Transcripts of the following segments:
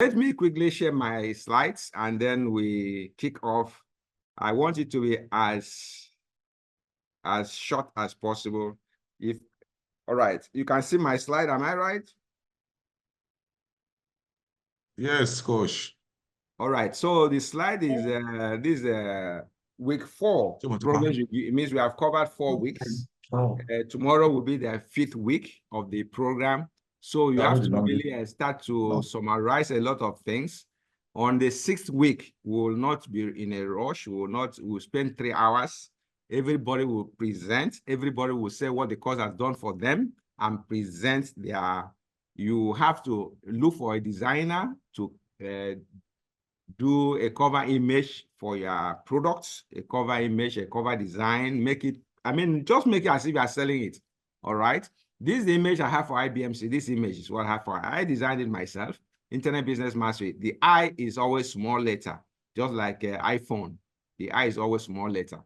Let me quickly share my slides and then we kick off. I want it to be as short as possible. All right, you can see my slide, am I right? Yes, coach. All right, so the slide is this week 4 progress review. It means we have covered 4 weeks. Tomorrow will be the 5th week of the program. So you have to really start to summarize a lot of things. On the 6th week, we will not be in a rush. We'll spend 3 hours. Everybody will present. Everybody will say what the course has done for them and present their. You have to look for a designer to do a cover image for your products, a cover image, a cover design, just make it as if you are selling it. All right. This image I have for iBMC, this image is what I have for, I designed it myself, Internet Business Mastery. The I is always small letter, just like iPhone. The I is always small letter,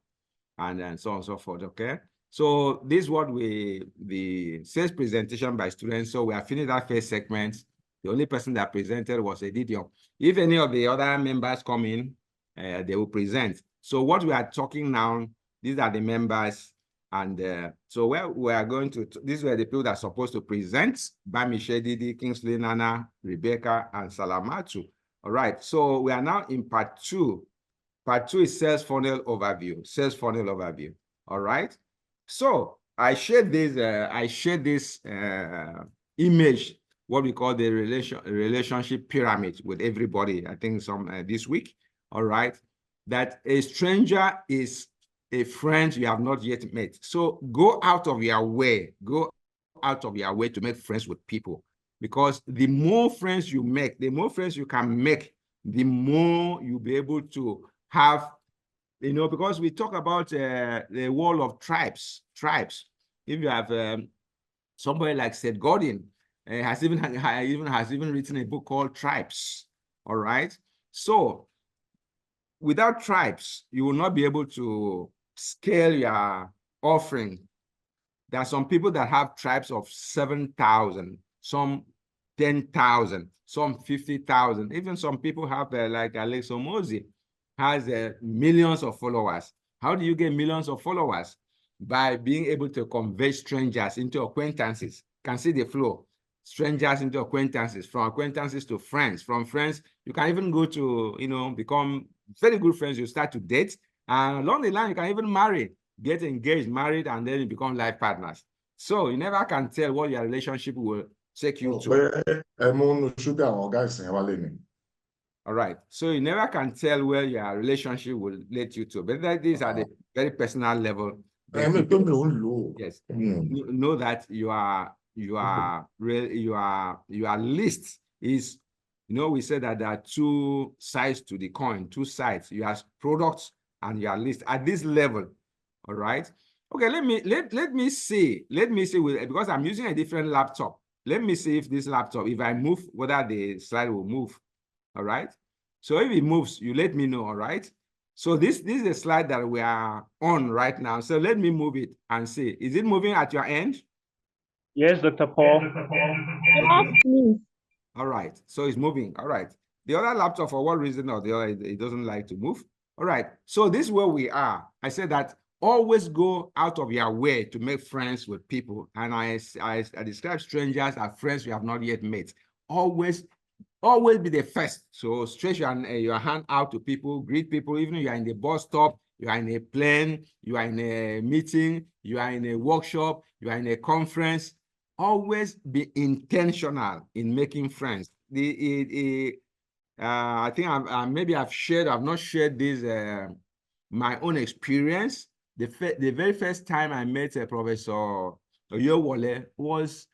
and then so on and so forth, okay? So this is what the sales presentation by students. So we are finished that first segment. The only person that presented was Edidion. If any of the other members come in, they will present. So what we are talking now, these are the members. And so we are going to, these were the people that are supposed to present: Bamishe, Didi, Kingsley, Nana, Rebecca, and Salamatu. All right, so we are now in part 2. Part 2 is sales funnel overview, sales funnel overview. All right. So I shared this image, what we call the relationship pyramid, with everybody, I think this week. All right. That a stranger is a friend you have not yet met. So go out of your way to make friends with people, because the more friends you make, the more friends you can make, the more you'll be able to have, because we talk about the wall of tribes. If you have somebody like Seth Godin, has even written a book called Tribes. All right. So without tribes, you will not be able to scale your offering. There are some people that have tribes of 7,000, some 10,000, some 50,000. Even some people have like Alex Omozi has millions of followers. How do you get millions of followers? By being able to convert strangers into acquaintances. Can see the flow. Strangers into acquaintances, from acquaintances to friends, from friends you can even go to become very good friends. You start to date, and along the line you can even marry, get engaged, married, and then you become life partners. So you never can tell what your relationship will take you to. All right. So you never can tell where your relationship will lead you to. But these are the very personal level. Yes. Know that your list is, we said that there are 2 sides to the coin, 2 sides. You have products and your list at this level. All right. Okay, let me see because I'm using a different laptop. Let me see if this laptop, if I move, whether the slide will move. All right. So if it moves, you let me know. All right. So this is a slide that we are on right now. So let me move it and see. Is it moving at your end? Yes, Dr. Paul. Yes, please. All right. So it's moving. All right. The other laptop, for one reason or the other, it doesn't like to move. All right. So this is where we are. I said that always go out of your way to make friends with people. And I describe strangers as friends you have not yet met. Always be the first. So stretch your hand out to people, greet people, even if you are in the bus stop, you are in a plane, you are in a meeting, you are in a workshop, you are in a conference. Always be intentional in making friends. I think I've not shared this, my own experience. The very first time I met Professor Oyewole was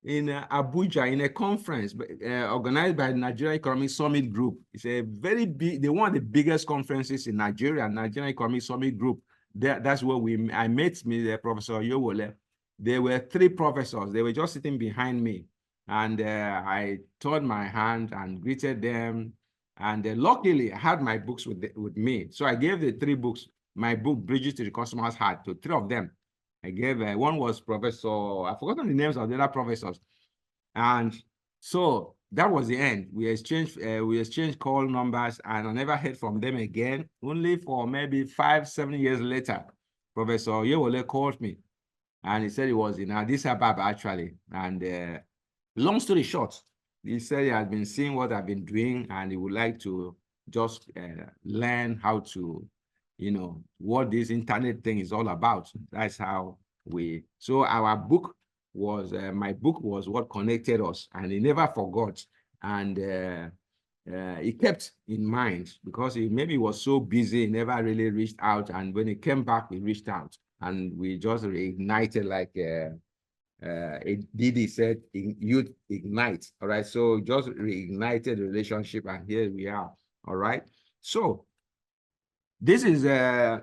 in Abuja, in a conference organized by the Nigerian Economic Summit Group. It's a very big, one of the biggest conferences in Nigeria, Nigerian Economic Summit Group. That's where I met Professor Oyewole. There were 3 professors. They were just sitting behind me. And I turned my hand and greeted them. And luckily, I had my books with me. So I gave the 3 books, my book, Bridges to the Customer's Heart, to 3 of them. I gave, one was Professor, I've forgotten the names of the other professors. And so that was the end. We exchanged call numbers, and I never heard from them again. Only for maybe 5-7 years later, Professor Yewole called me, and he said he was in Addis Ababa actually. And long story short, he said he has been seeing what I've been doing, and he would like to just learn how to, what this internet thing is all about. That's how so our book was, my book was what connected us, and he never forgot. And he kept in mind, because he maybe was so busy, he never really reached out. And when he came back, we reached out, and we just reignited, like Didi said, youth ignite. All right. So just reignited the relationship, and here we are. All right. So this is the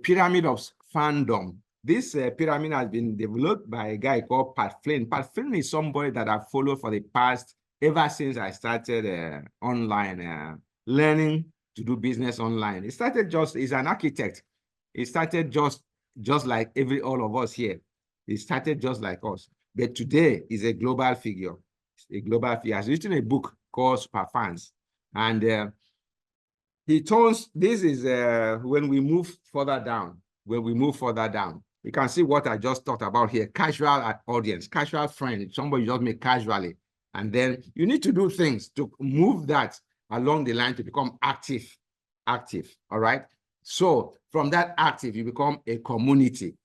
pyramid of fandom. This pyramid has been developed by a guy called Pat Flynn. Pat Flynn is somebody that I've followed for the past, ever since I started online, learning to do business online. He started he's an architect. He started just like all of us here. He started just like us. But today he's a global figure. A global figure. He has written a book called Superfans. And he turns, this is when we move further down. When we move further down, you can see what I just talked about here. Casual audience, casual friend, somebody you just make casually. And then you need to do things to move that along the line to become active. All right. So from that active, you become a community.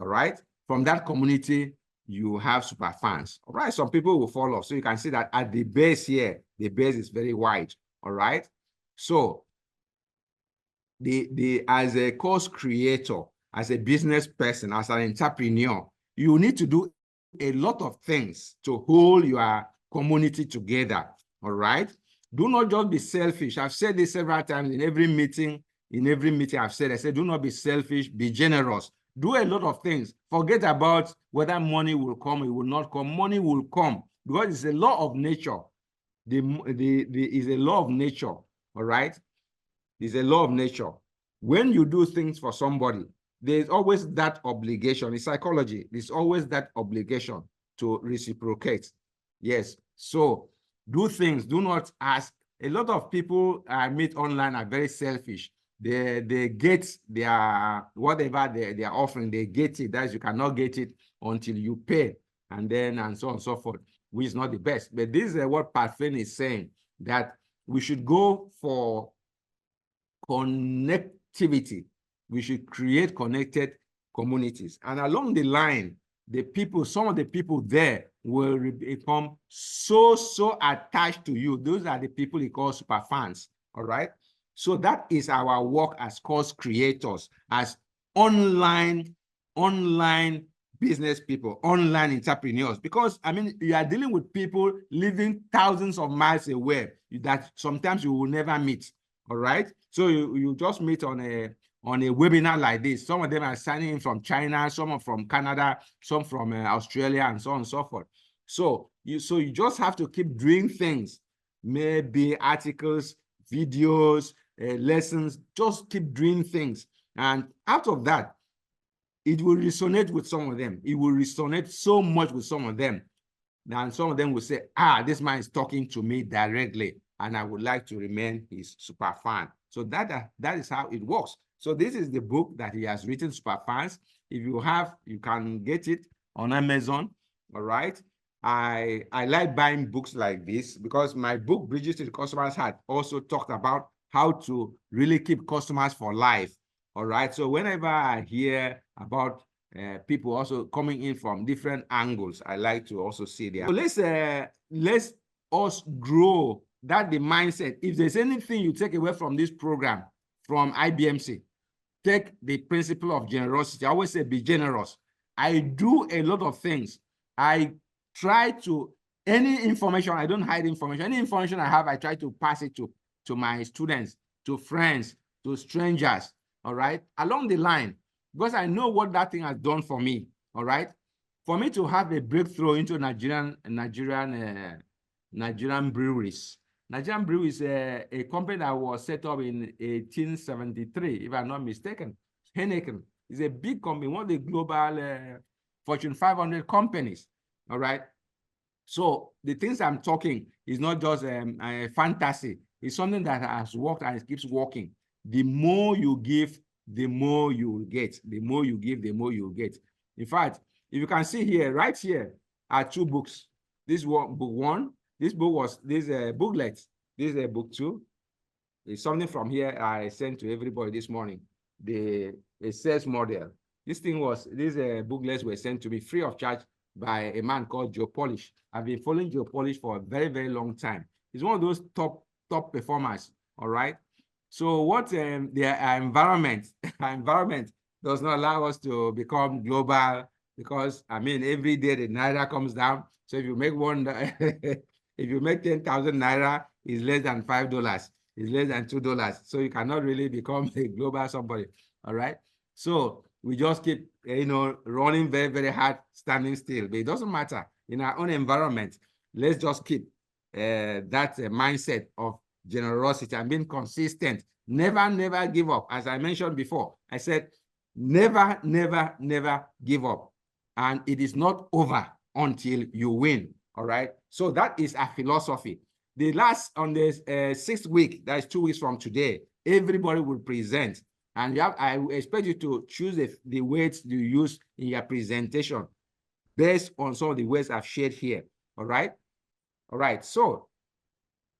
All right. From that community, you have super fans. All right. Some people will follow. So you can see that at the base here, the base is very wide. All right. So as a course creator, as a business person, as an entrepreneur, you need to do a lot of things to hold your community together. All right. Do not just be selfish. I've said this several times in every meeting. I said, do not be selfish, be generous. Do a lot of things. Forget about whether money will come or it will not come. Money will come, because it's a law of nature. Is a law of nature. All right. It's a law of nature. When you do things for somebody, there's always that obligation. In psychology, there's always that obligation to reciprocate. Yes. So do things. Do not ask. A lot of people I meet online are very selfish. They get their whatever they're offering, they get it. That is, you cannot get it until you pay, and so on and so forth, which is not the best. But this is what Pat Flynn is saying, that we should go for connectivity. We should create connected communities. And along the line, some of the people there will become so attached to you. Those are the people he calls super fans. All right. So that is our work as course creators, as online business people, online entrepreneurs, because I mean, you are dealing with people living thousands of miles away that sometimes you will never meet. All right. So you just meet on a webinar like this. Some of them are signing in from China, some are from Canada, some from Australia, and so on and so forth. So you just have to keep doing things, maybe articles, videos, lessons. Just keep doing things, and out of that, it will resonate with some of them. It will resonate so much with some of them. And some of them will say, this man is talking to me directly, and I would like to remain his super fan. So that is how it works. So this is the book that he has written, Super Fans. If you have, you can get it on Amazon. All right. I like buying books like this, because my book, Bridges to the Customer's Heart, also talked about how to really keep customers for life. All right. So whenever I hear about people also coming in from different angles, I like to also see there. So let's us grow that the mindset. If there's anything you take away from this program, from IBMC, take the principle of generosity. I always say, be generous. I do a lot of things. I try to, any information, I don't hide information. Any information I have, I try to pass it to my students, to friends, to strangers. All right, along the line, because I know what that thing has done for me. All right, for me to have a breakthrough into Nigerian breweries. Nigerian Brewery is a company that was set up in 1873, if I'm not mistaken. Heineken is a big company, one of the global Fortune 500 companies. All right. So the things I'm talking is not just a fantasy. It's something that has worked and it keeps working. The more you give, the more you will get. The more you give, the more you will get. In fact, if you can see here, right here are two books. This one, book one. This book was this booklet. This is book two. It's something from here I sent to everybody this morning. The sales model. This thing was these booklets were sent to me free of charge by a man called Joe Polish. I've been following Joe Polish for a very, very long time. He's one of those top performers. All right. So what the environment does not allow us to become global, because I mean every day the naira comes down. So if you make if you make 10,000 naira, it's less than $5. It's less than $2. So you cannot really become a global somebody. All right. So we just keep running very, very hard, standing still. But it doesn't matter. In our own environment, let's just keep that mindset of generosity and being consistent. Never, never give up. As I mentioned before, I said, never, never, never give up. And it is not over until you win. All right. So that is a philosophy. The last, on the 6th week, that is 2 weeks from today, everybody will present. And I expect you to choose the words you use in your presentation based on some of the words I've shared here. All right. All right. So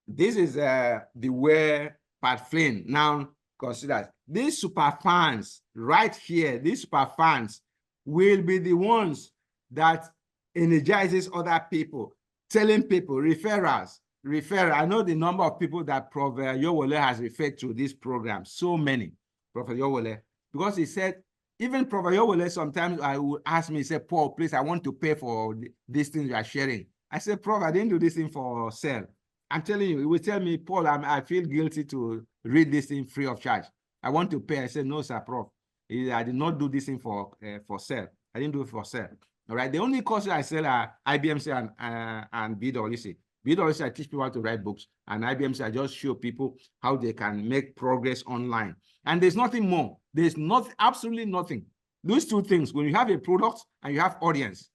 this is the way Pat Flynn now considers. These super fans right here, these super fans will be the ones that energizes other people, telling people, referrals. I know the number of people that Prof. Yowole has referred to this program, so many, Prof. Yowole, because he said, even Prof. Yowole sometimes I would ask me, say, Paul, please, I want to pay for these things you are sharing. I said, Prof, I didn't do this thing for sale. I'm telling you, he will tell me, Paul, I feel guilty to read this thing free of charge. I want to pay. I said, no, sir, Prof. I did not do this thing for sale. I didn't do it for sale. All right. The only courses I sell are iBMC and BWC. BWC, I teach people how to write books, and iBMC, I just show people how they can make progress online. And there's nothing more. There's absolutely nothing. Those two things, when you have a product and you have audience,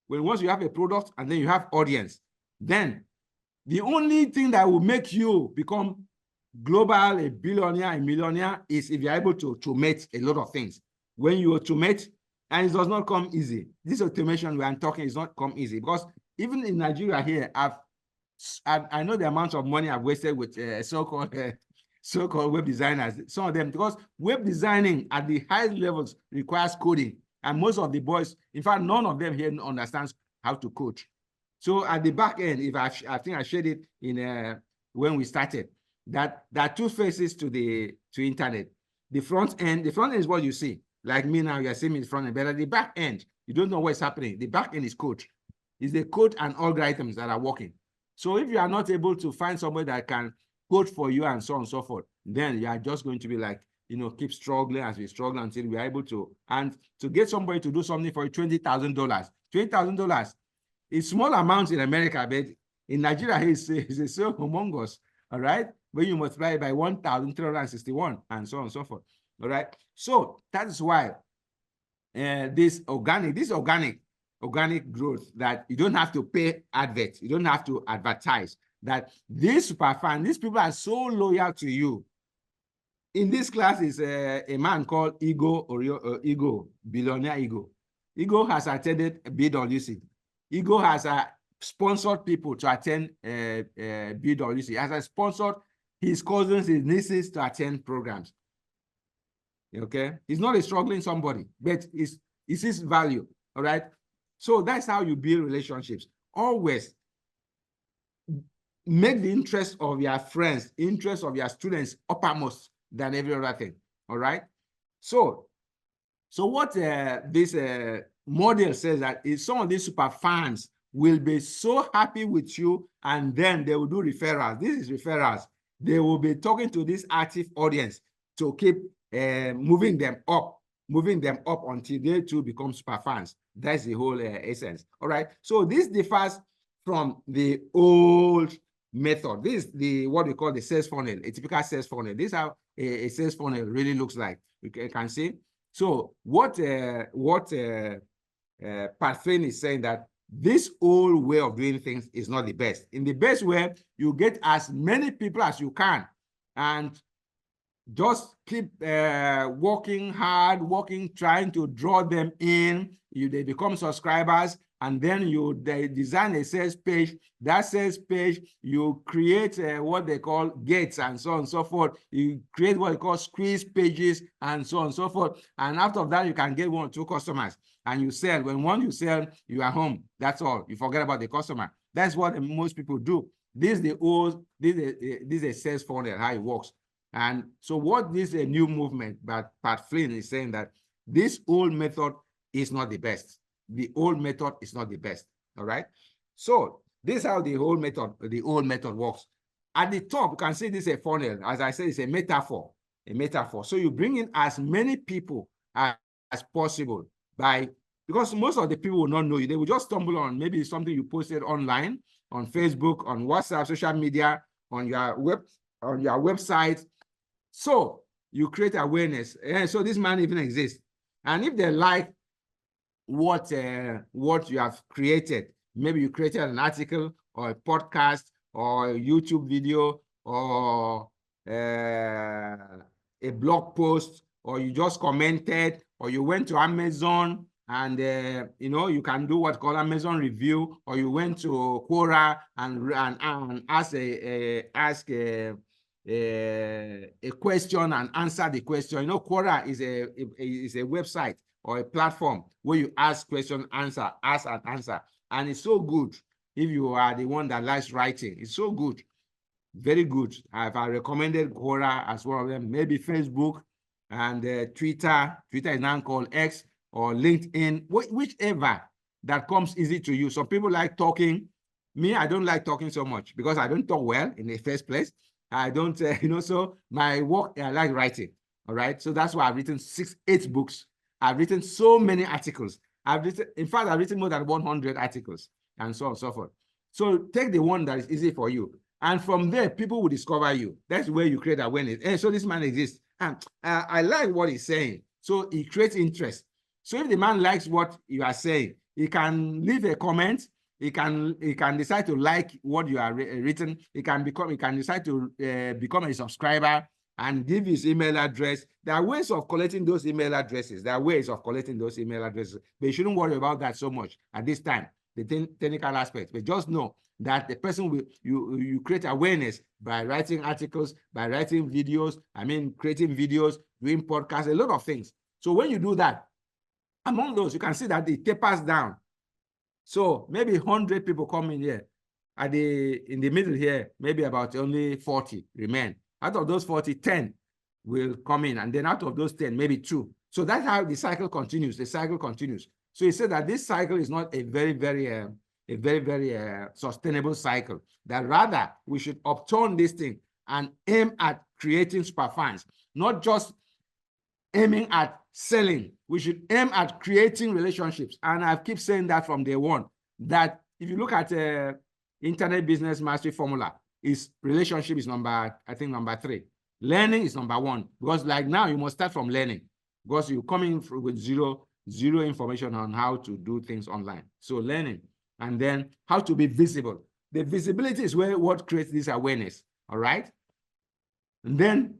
once you have a product and then you have audience, then the only thing that will make you become global, a billionaire, a millionaire, is if you're able to automate a lot of things. When you automate, and it does not come easy. This automation I'm talking is not come easy, because even in Nigeria here, I know the amount of money I've wasted with so-called web designers. Some of them, because web designing at the highest levels requires coding, and most of the boys, in fact, none of them here understands how to code. So at the back end, I think I shared it in when we started, that there are two faces to internet. The front end is what you see. Like me now, you're seeing me in the front end, but at the back end, you don't know what's happening. The back end is code. It's the code and algorithms that are working. So if you are not able to find somebody that can code for you and so on and so forth, then you are just going to be like, keep struggling as we struggle until we are able to. And to get somebody to do something for you, $20,000. $20,000 is small amount in America, but in Nigeria, it's so humongous. All right. When you multiply it by 1,361 and so on and so forth. All right. So that is why this organic growth, that you don't have to pay adverts, you don't have to advertise, that these superfans, these people are so loyal to you. In this class is a man called Ego, billionaire Ego. Ego has attended BWC. Ego has sponsored people to attend BWC. Has sponsored his cousins, his nieces to attend programs. Okay, he's not a struggling somebody, but it's his value. All right. So that's how you build relationships. Always make the interest of your friends, interest of your students uppermost than every other thing. All right. So what this model says that is some of these super fans will be so happy with you, and then they will do referrals. This is referrals. They will be talking to this active audience to keep moving them up until they too become super fans. That's the whole essence. All right. So this differs from the old method. This is what we call the sales funnel, a typical sales funnel. This is how a sales funnel really looks like. You can see. So what Pat Flynn is saying, that this old way of doing things is not the best. In the best way, you get as many people as you can and just keep working hard, trying to draw them in. They become subscribers, and then they design a sales page. That sales page, you create what they call gates and so on and so forth. You create what you call squeeze pages and so on and so forth. And after that, you can get 1 or 2 customers and you sell. When once you sell, you are home. That's all. You forget about the customer. That's what most people do. This is a sales funnel, how it works. And so what this a new movement, but Pat Flynn is saying that this old method is not the best. The old method is not the best. All right. So this is how the old method works. At the top, you can see this is a funnel. As I said, it's a metaphor. So you bring in as many people as possible because most of the people will not know you. They will just stumble on maybe something you posted online, on Facebook, on WhatsApp, social media, on your website. So you create awareness. And so this man even exists. And if they like what you have created, maybe you created an article or a podcast or a YouTube video or a blog post, or you just commented, or you went to Amazon and you can do what's called Amazon review, or you went to Quora and ask a question and answer the question. Quora is a website or a platform where you ask question, ask and answer. And it's so good if you are the one that likes writing. It's so good. Very good. I recommended Quora as one of them. Maybe Facebook and Twitter. Twitter is now called X, or LinkedIn, whichever that comes easy to you. Some people like talking. Me, I don't like talking so much because I don't talk well in the first place. I don't, so my work, I like writing. All right. So that's why I've written 8 books. I've written so many articles. In fact, I've written more than 100 articles and so on and so forth. So take the one that is easy for you. And from there, people will discover you. That's where you create awareness. And so this man exists. And I like what he's saying. So he creates interest. So if the man likes what you are saying, he can leave a comment. He can decide to like what you are written. He can decide to become a subscriber and give his email address. There are ways of collecting those email addresses. But you shouldn't worry about that so much at this time, the technical aspects. But just know that the person will you create awareness by writing articles, by writing videos, creating videos, doing podcasts, a lot of things. So when you do that, among those, you can see that it tapers down. So maybe 100 people come in here. In the middle here, maybe about only 40 remain. Out of those 40, 10 will come in. And then out of those 10, maybe 2. So that's how the cycle continues. So he said that this cycle is not a very, very sustainable cycle. That rather, we should upturn this thing and aim at creating superfans, not just aiming at selling. We should aim at creating relationships. And I keep saying that from day one, that if you look at Internet Business Mastery Formula, relationship is number 3. Learning is number 1, because like now you must start from learning, because you come in with zero information on how to do things online. So learning, and then how to be visible. The visibility is what creates this awareness. All right. And then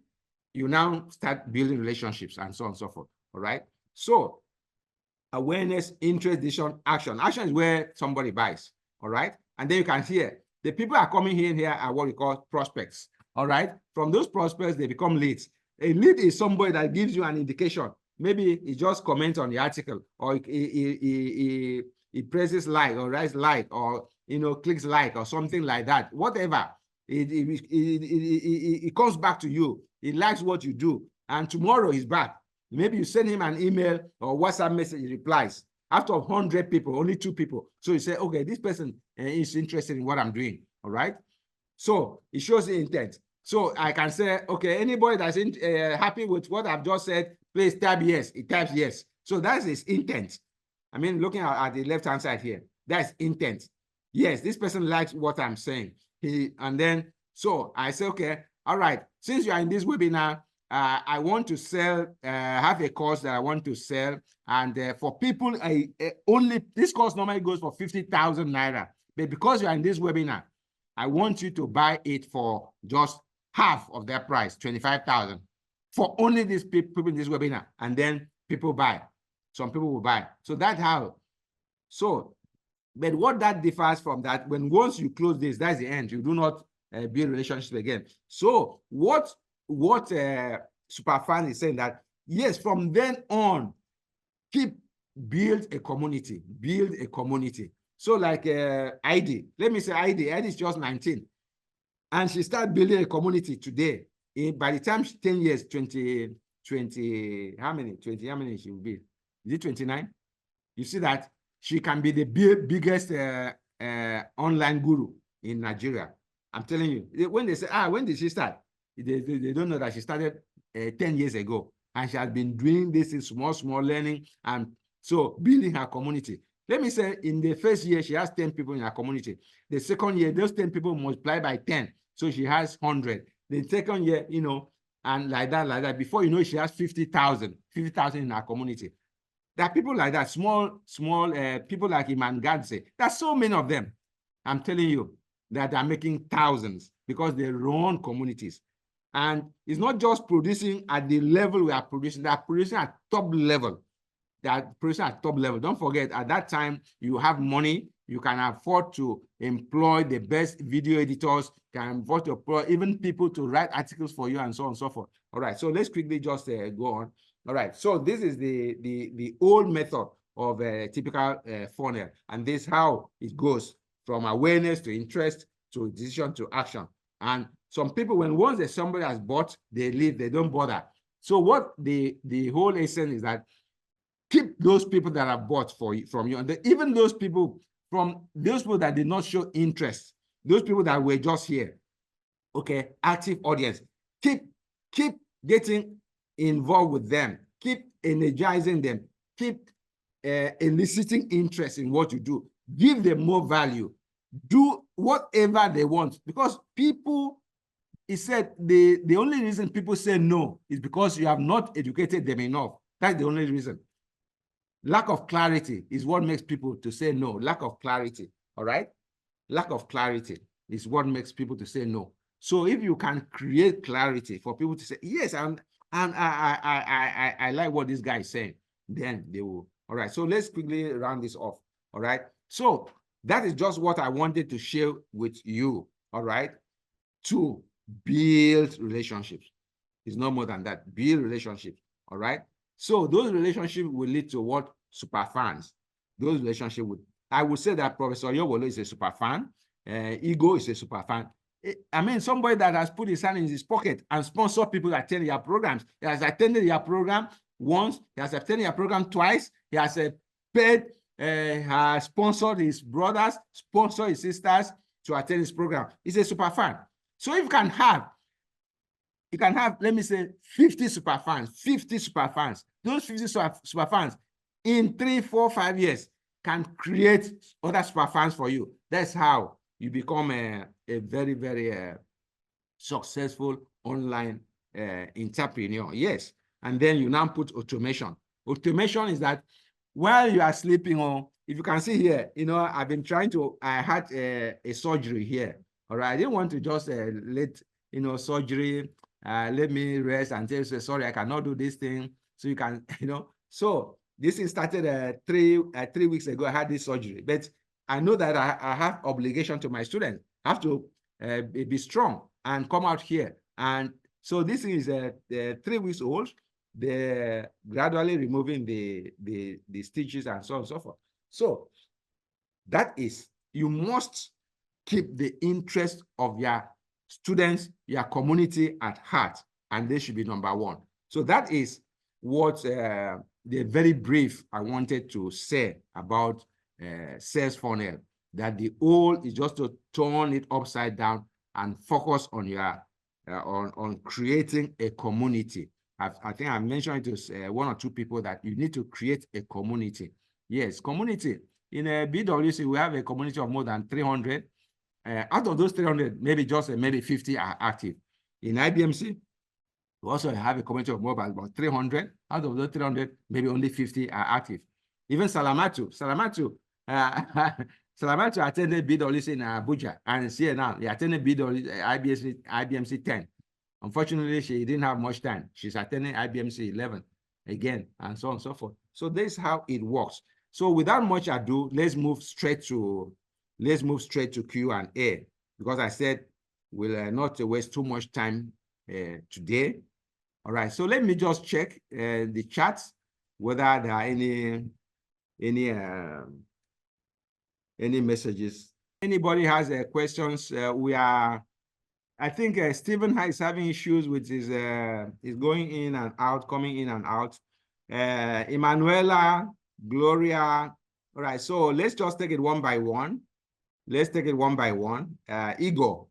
you now start building relationships and so on and so forth. All right. So awareness, interest, decision, action. Action is where somebody buys. All right. And then you can hear the people are coming here are what we call prospects. All right. From those prospects, they become leads. A lead is somebody that gives you an indication. Maybe he just comments on the article, or he presses like, or writes like, or clicks like, or something like that. Whatever. It comes back to you. He likes what you do. And tomorrow he's back. Maybe you send him an email or WhatsApp message, he replies. After 100 people, only 2 people. So you say, okay, this person is interested in what I'm doing. All right. So it shows the intent. So I can say, okay, anybody that's happy with what I've just said, please type yes. It types yes. So that's his intent. Looking at the left-hand side here, that's intent. Yes, this person likes what I'm saying. And then, so I say, okay, all right, since you are in this webinar, I want to sell, have a course that I want to sell. And for people, only this course normally goes for 50,000 naira. But because you are in this webinar, I want you to buy it for just half of their price, 25,000, for only these people in this webinar. And then people buy. Some people will buy. So that's how. So, but what that differs from that, when once you close this, that's the end. You do not build relationships again. So what Superfan is saying that, yes, from then on, build a community. So like ID, let me say ID is just 19. And she started building a community today. By the time 10 years, 20, how many she will be? Is it 29? You see that she can be the biggest online guru in Nigeria. I'm telling you, when they say, when did she start? They don't know that she started 10 years ago. And she has been doing this in small learning, and so building her community. Let me say, in the first year, she has 10 people in her community. The second year, those 10 people multiply by 10. So she has 100. The second year, you know, and like that. Before you know, she has 50,000 in her community. There are people like that, small people like Iman Gadze. There's so many of them. I'm telling you that are making thousands because they run communities. And it's not just producing at the level we are producing, they are producing at top level. Don't forget, at that time, you have money, you can afford to employ the best video editors, can afford to employ even people to write articles for you, and so on and so forth. All right, so let's quickly just go on. All right, so this is the old method of a typical funnel, and this is how it goes from awareness to interest to decision to action. And some people, once somebody has bought, they leave, they don't bother. So what the whole essence is that keep those people that have bought from you, and even those people that did not show interest, those people that were just here, okay, active audience, keep getting involved with them, keep energizing them, keep eliciting interest in what you do, give them more value, do whatever they want, because people, he said, the only reason people say no is because you have not educated them enough. That's the only reason. Lack of clarity is what makes people to say no. Lack of clarity, all right? Lack of clarity is what makes people to say no. So if you can create clarity for people to say, yes, I like what this guy is saying, then they will. All right, so let's quickly round this off, all right? So that is just what I wanted to share with you, all right? To build relationships. It's no more than that. Build relationships, all right? So those relationships will lead to what? Super fans. Those relationships would, I would say that Professor Yowolo is a super fan. Ego is a super fan. I mean, somebody that has put his hand in his pocket and sponsored people that attend your programs. He has attended your program once. He has attended your program twice. He has paid, has sponsored his brothers, sponsored his sisters to attend his program. He's a super fan. So if you can have, let me say, 50 super fans, 50 super fans. Those 50 super fans in 3, 4, 5 years can create other super fans for you. That's how you become a very, very successful online entrepreneur. Yes. And then you now put automation. Automation is that while you are sleeping, or if you can see here, you know, I've been trying to, I had a surgery here. All right. I didn't want to just let, you know, surgery, let me rest and say, sorry, I cannot do this thing. So you can, you know, so this thing started 3 weeks ago. I had this surgery, but I know that I have obligation to my students. I have to be strong and come out here. And so this thing is 3 weeks old. They're gradually removing the stitches and so on and so forth. So that is, you must keep the interest of your students, your community at heart, and they should be number one. So that is what the very brief I wanted to say about sales funnel, that the goal is just to turn it upside down and focus on your on creating a community. I think I mentioned it to 1 or 2 people that you need to create a community. Yes, community. In a BWC, we have a community of more than 300. Out of those 300, maybe just maybe 50 are active. In iBMC, We also have a community of mobile, about 300. Out of those 300, maybe only 50 are active. Even Salamatu, Salamatu attended BWC in Abuja, and see now, he attended BWC, IBMC 10. Unfortunately, she didn't have much time. She's attending iBMC-11 again, and so on and so forth. So this is how it works. So without much ado, let's move straight to Q&A, because I said we'll not waste too much time today. All right, so let me just check the chat whether there are any messages. Anybody has questions? I think Stephen is having issues with his is going in and out, coming in and out. Emanuela, Gloria. All right, so let's just take it one by one. Let's take it one by one. Igor.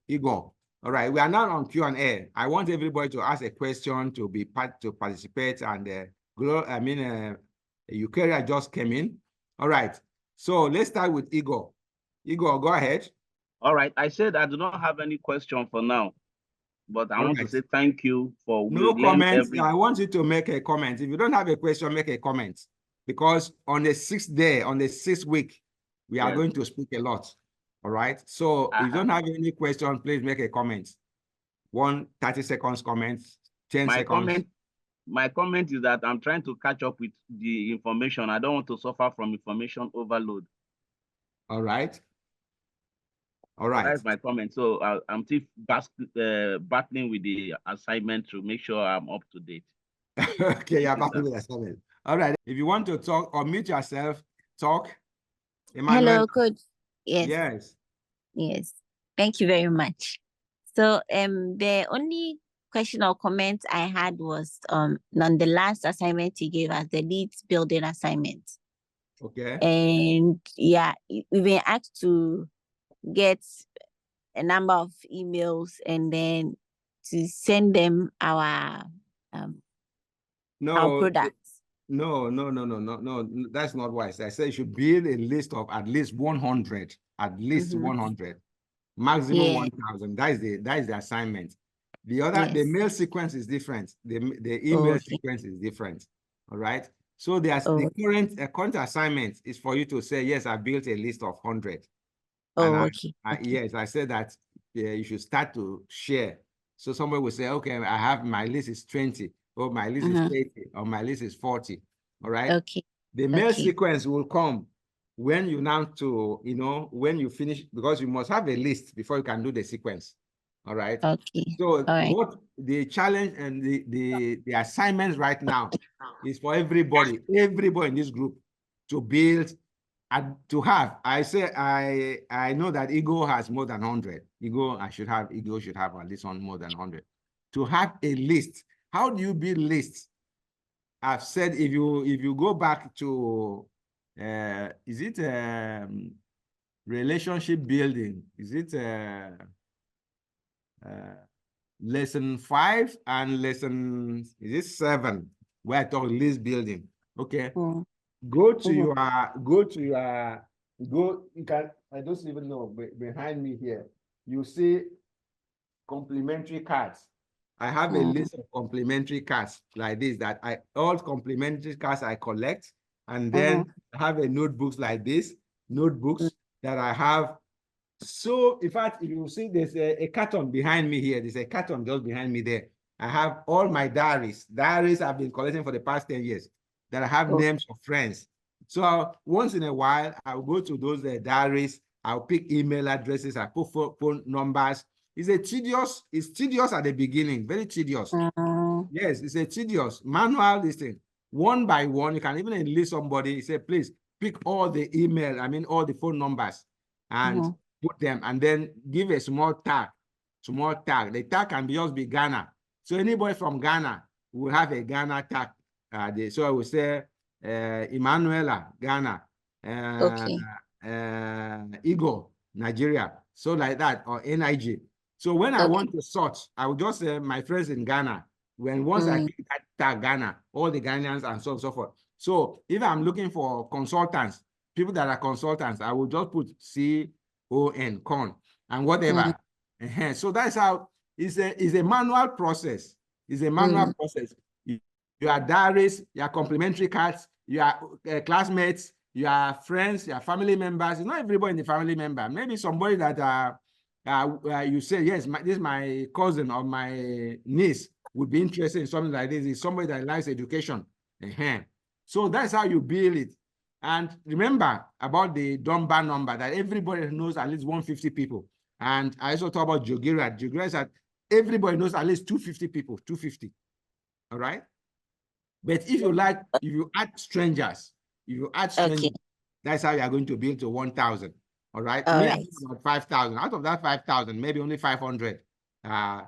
All right, we are now on Q&A. I want everybody to ask a question to participate, and Eukaria just came in. All right, so let's start with Igor. Igor, go ahead. All right, I said I do not have any question for now, but I want to say thank you for no comments. I want you to make a comment. If you don't have a question, make a comment, because on the 6th day, on the 6th week, we are going to speak a lot. All right. So if you don't have any question, please make a comment. 30 seconds comment, 10 seconds. My comment is that I'm trying to catch up with the information. I don't want to suffer from information overload. All right. All right. That's my comment. So I'm still battling with the assignment to make sure I'm up to date. Okay, you're battling with the assignment. All right. If you want to talk, or mute yourself, talk. Emmanuel. Hello, Coach. Yes. Yes. Yes. Thank you very much. So the only question or comment I had was on the last assignment you gave us, the leads building assignment. Okay. And yeah, we've been asked to get a number of emails and then to send them our products. No, that's not wise. I said you should build a list of at least 100, 100, maximum 1,000. That is the assignment. The other, the mail sequence is different. The email sequence is different. All right. So there's the current assignment is for you to say, yes, I built a list of 100. Yes, I said that you should start to share. So somebody will say, okay, I have my list is 20, or my list is 80, or my list is 40. All right. Okay. The mail sequence will come when you when you finish, because you must have a list before you can do the sequence. All right. Okay. So what the challenge and the assignments right now is for everybody in this group to build. I know that Ego has more than 100. Ego should have at least more than 100. To have a list. How do you build lists? I've said if you go back to is it relationship building? Is it lesson 5 and lesson 7 where I talk list building? Okay. Go, you can, I don't even know, behind me here, you see complimentary cards. I have a list of complimentary cards like this, that all complimentary cards I collect, and then I have a notebooks like this, notebooks that I have. So in fact, if you see there's a carton behind me here, there's a carton just behind me there. I have all my diaries I've been collecting for the past 10 years. That I have names of friends. So once in a while, I'll go to those diaries. I'll pick email addresses. I put phone numbers. It's tedious at the beginning, very tedious. Yes, it's a tedious manual listing. One by one, you can even enlist somebody. Say, please pick all the email. All the phone numbers, and put them, and then give a small tag. The tag can just be Ghana. So anybody from Ghana will have a Ghana tag. So I will say Emanuela, Ghana, Igor, Nigeria, so like that, or NIG. So when I want to sort, I will just say my friends in Ghana. Once I pick that tag Ghana, all the Ghanaians and so on and so forth. So if I'm looking for consultants, people that are consultants, I will just put con and whatever. So that's how it's a manual process. It's a manual process. Your diaries, your complimentary cards, your classmates, your friends, your family members. It's not everybody in the family member. Maybe somebody that you say, yes, this is my cousin or my niece would be interested in something like this. It's somebody that likes education. So that's how you build it. And remember about the Dunbar number, that everybody knows at least 150 people. And I also talk about Jogira. Jogira is that everybody knows at least 250 people, 250. All right. But if you like, if you add strangers, that's how you are going to build to 1,000. All right. All Me, right. about 5,000. Out of that 5,000, maybe only 500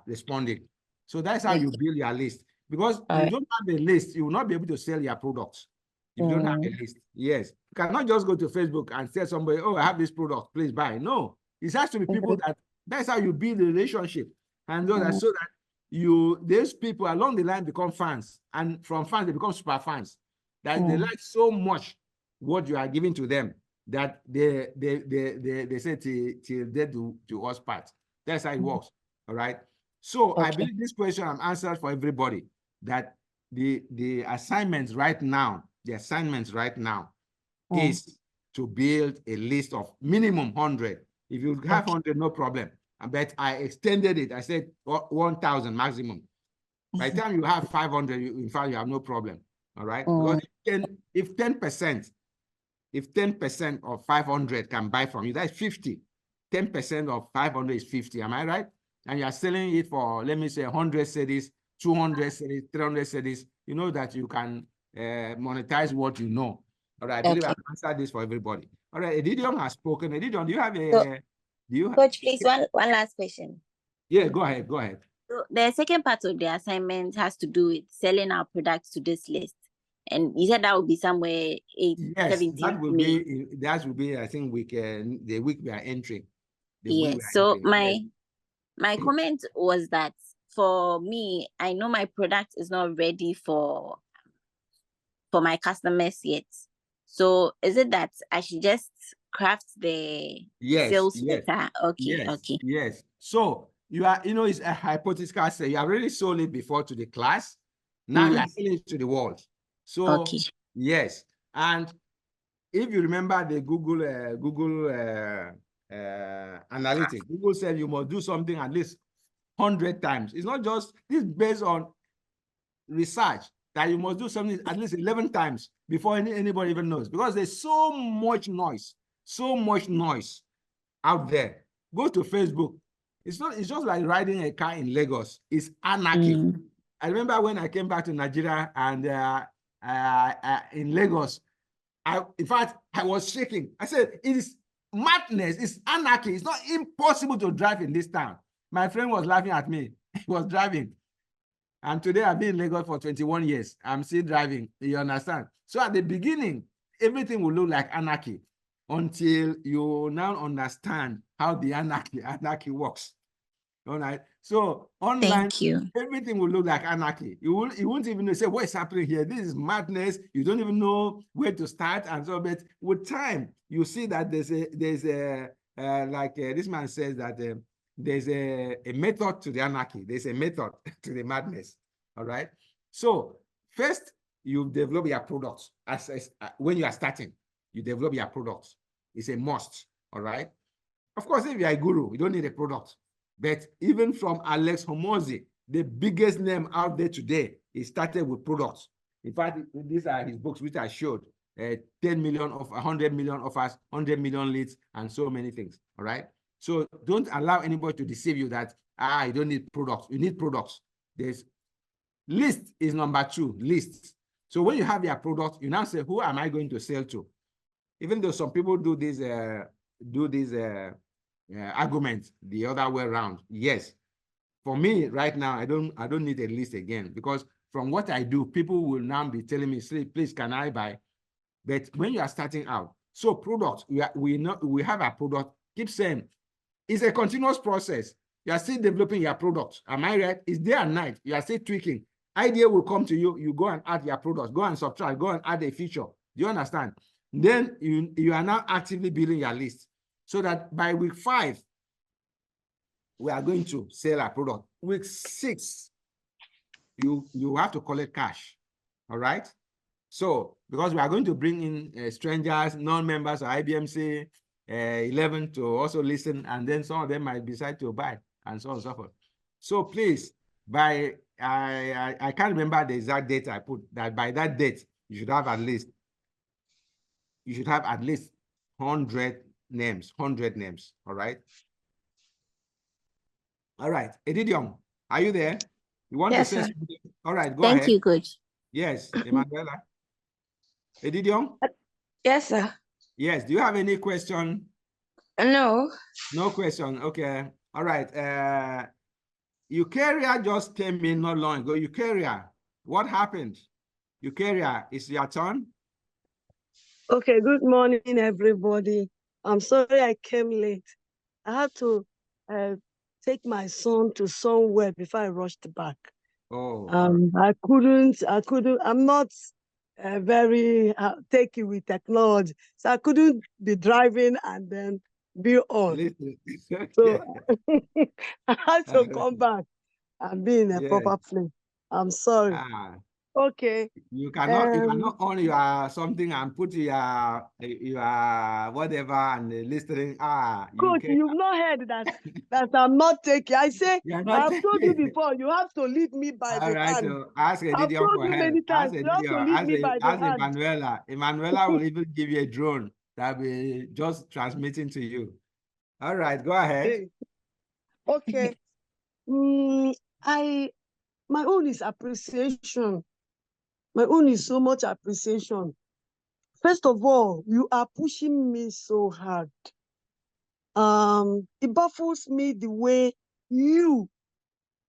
responding. So that's how you build your list. Because if you don't have a list, you will not be able to sell your products. If you don't have a list, yes. You cannot just go to Facebook and tell somebody, oh, I have this product, please buy. No, it has to be people that's how you build a relationship. And so that those people along the line become fans. And from fans, they become super fans. That they like so much what you are giving to them that they say till they do to us part. That's how it works. All right. So I believe this question I'm answered for everybody, that the assignments right now, is to build a list of minimum 100. If you have 100, no problem. But I extended it. I said 1,000 maximum. By the time you have 500, in fact, you have no problem. All right. Because if 10% of 500 can buy from you, that's 50. 10% of 500 is 50. Am I right? And you're selling it for, let me say, 100 cities, 200 cities, 300 cities. You know that you can monetize what you know. All right. I believe I've answered this for everybody. All right. Edidion has spoken. Edidion, do you have a... Coach, please, one last question. Yeah, go ahead. Go ahead. So the second part of the assignment has to do with selling our products to this list. And you said that would be somewhere 17. That will be, I think, the week we are entering. Yes. So my comment was that for me, I know my product is not ready for my customers yet. So is it that I should just craft the sales letter? Okay. Yes. So you are, it's a hypothetical say. You have already sold it before to the class. Now you are selling it to the world. So yes. And if you remember the Google analytics, Google said you must do something at least 100 times. It's not just this based on research that you must do something at least 11 times before anybody even knows, because there's so much noise out there. Go to Facebook. It's just like riding a car in Lagos. It's anarchy. I remember when I came back to Nigeria and in Lagos, in fact, I was shaking. I said, it is madness. It's anarchy. It's not impossible to drive in this town. My friend was laughing at me. He was driving. And today I've been in Lagos for 21 years. I'm still driving. You understand? So at the beginning, everything will look like anarchy until you now understand how the anarchy works. All right. So online, everything will look like anarchy. You won't even say what is happening here. This is madness. You don't even know where to start. And so, but with time, you see that there's a like this man says that there's a method to the anarchy. There's a method to the madness. All right. So first, you develop your products. When you are starting, you develop your products. It's a must. All right. Of course, if you are a guru, you don't need a product. But even from Alex Hormozi, the biggest name out there today, he started with products. In fact, these are his books, which I showed. 10 million of 100 million offers, 100 million leads, and so many things. All right. So don't allow anybody to deceive you that you don't need products. You need products. There's list is number 2, lists. So when you have your product, you now say, who am I going to sell to? Even though some people do this argument the other way around. Yes, for me right now, I don't need a list again, because from what I do, people will now be telling me, please, can I buy? But when you are starting out, so products, we have a product. Keep saying it's a continuous process. You are still developing your product. Am I right? It's day and night. You are still tweaking. Idea will come to you. You go and add your products. Go and subtract. Go and add a feature. Do you understand? Then you are now actively building your list, so that by week 5, we are going to sell our product. Week 6, you have to collect cash. All right. So because we are going to bring in strangers, non-members of iBMC 11 to also listen, and then some of them might decide to buy, and so on and so forth. So please, by I can't remember the exact date I put, that by that date you should have at least 100 names. All right. All right, Edidion, are you there? You want Yes, to say sir. something? All right, go Thank ahead. you, coach. Yes, Emanuela. Edidion? Yes, sir. Yes, do you have any question? No. No question, okay. All right, Eukarya just came in not long ago. Eukarya, what happened? Eukarya, it's your turn. Okay, good morning, everybody. I'm sorry I came late. I had to take my son to somewhere before I rushed back. Oh, all right. I couldn't, I'm not very techy with technology, so I couldn't be driving and then be on. Listen, So okay. I had to come back and be in a Yes. proper place. I'm sorry. Okay. You cannot on your something and put your whatever and listening. You Coach, can. you've not heard that I'm not taking. I say, You're not I've told you taking. before, you have to lead me by All the right, hand. so ask I've Edidion told for you help. many times, Ask you have to Edidion, lead me by the ask hand. Emanuela. Emanuela will even give you a drone that will be just transmitting to you. All right, go ahead. Okay. My own is appreciation. My own is so much appreciation. First of all, you are pushing me so hard. It baffles me the way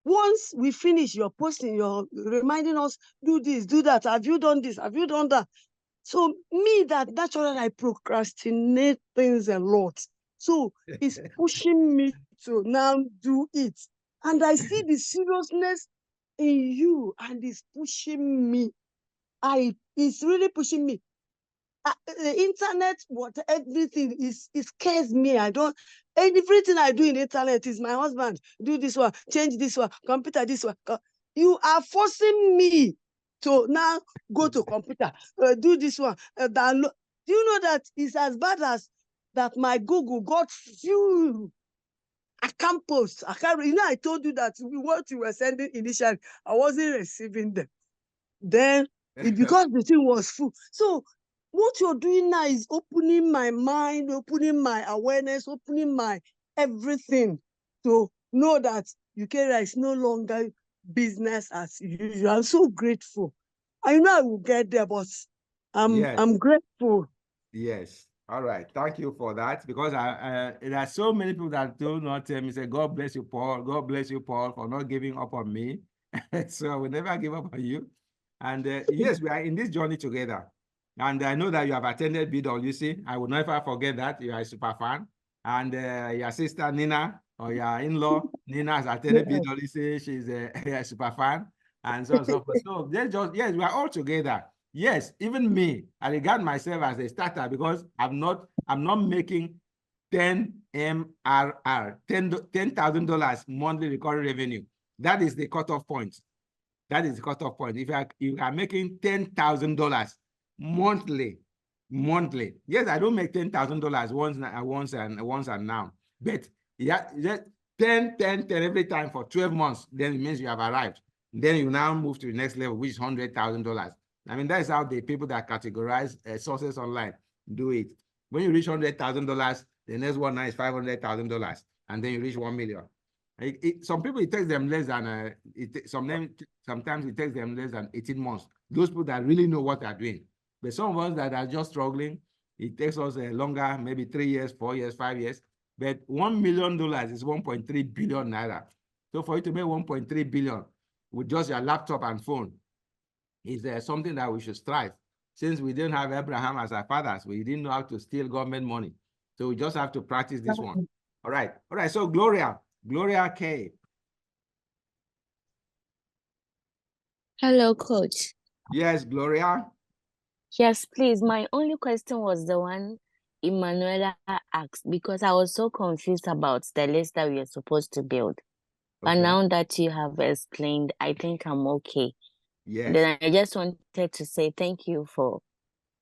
once we finish your posting, you're reminding us, do this, do that. Have you done this? Have you done that? So me, that naturally I procrastinate things a lot. So it's pushing me to now do it. And I see the seriousness in you, and it's pushing me. It's really pushing me. The internet, everything it scares me. Everything I do in the internet is my husband. Do this one, change this one, computer this one. You are forcing me to now go to computer, do this one, download. Do you know that it's as bad as that my Google got few. I can't post. I told you that what you were sending initially, I wasn't receiving them. Then because the thing was full. So what you're doing now is opening my mind, opening my awareness, opening my everything to know that Eukarya is no longer business as usual. I'm so grateful. I know I will get there, but I'm grateful. Yes. All right. Thank you for that, because there are so many people that do not tell me, say, God bless you, Paul. God bless you, Paul, for not giving up on me. So I will never give up on you. And yes, we are in this journey together. And I know that you have attended BWC. I will never forget that. You are a super fan. And your sister, Nina, or your in-law, Nina, has attended BWC. She's a super fan. And so on and so forth. So yes, we are all together. Yes, even me, I regard myself as a starter, because I'm not making 10 MRR, $10,000 monthly recurring revenue. That is the cutoff point. That is the cutoff point. If you are making $10,000 monthly, yes, I don't make $10,000 once and now, but yeah, 10 every time for 12 months, then it means you have arrived. Then you now move to the next level, which is $100,000. I mean, that's how the people that categorize sources online do it. When you reach $100,000, the next one now is $500,000, and then you reach 1 million. Some people, it takes them less than sometimes it takes them less than 18 months. Those people that really know what they're doing. But some of us that are just struggling, it takes us longer, maybe 3 years, 4 years, 5 years. But $1 million is 1.3 billion naira. So for you to make 1.3 billion with just your laptop and phone is something that we should strive. Since we didn't have Abraham as our fathers, we didn't know how to steal government money. So we just have to practice this one. All right. So Gloria K. Hello, Coach. Yes, Gloria. Yes, please. My only question was the one Emanuela asked, because I was so confused about the list that we are supposed to build. But Okay. now that you have explained, I think I'm okay. Yes. Then I just wanted to say thank you for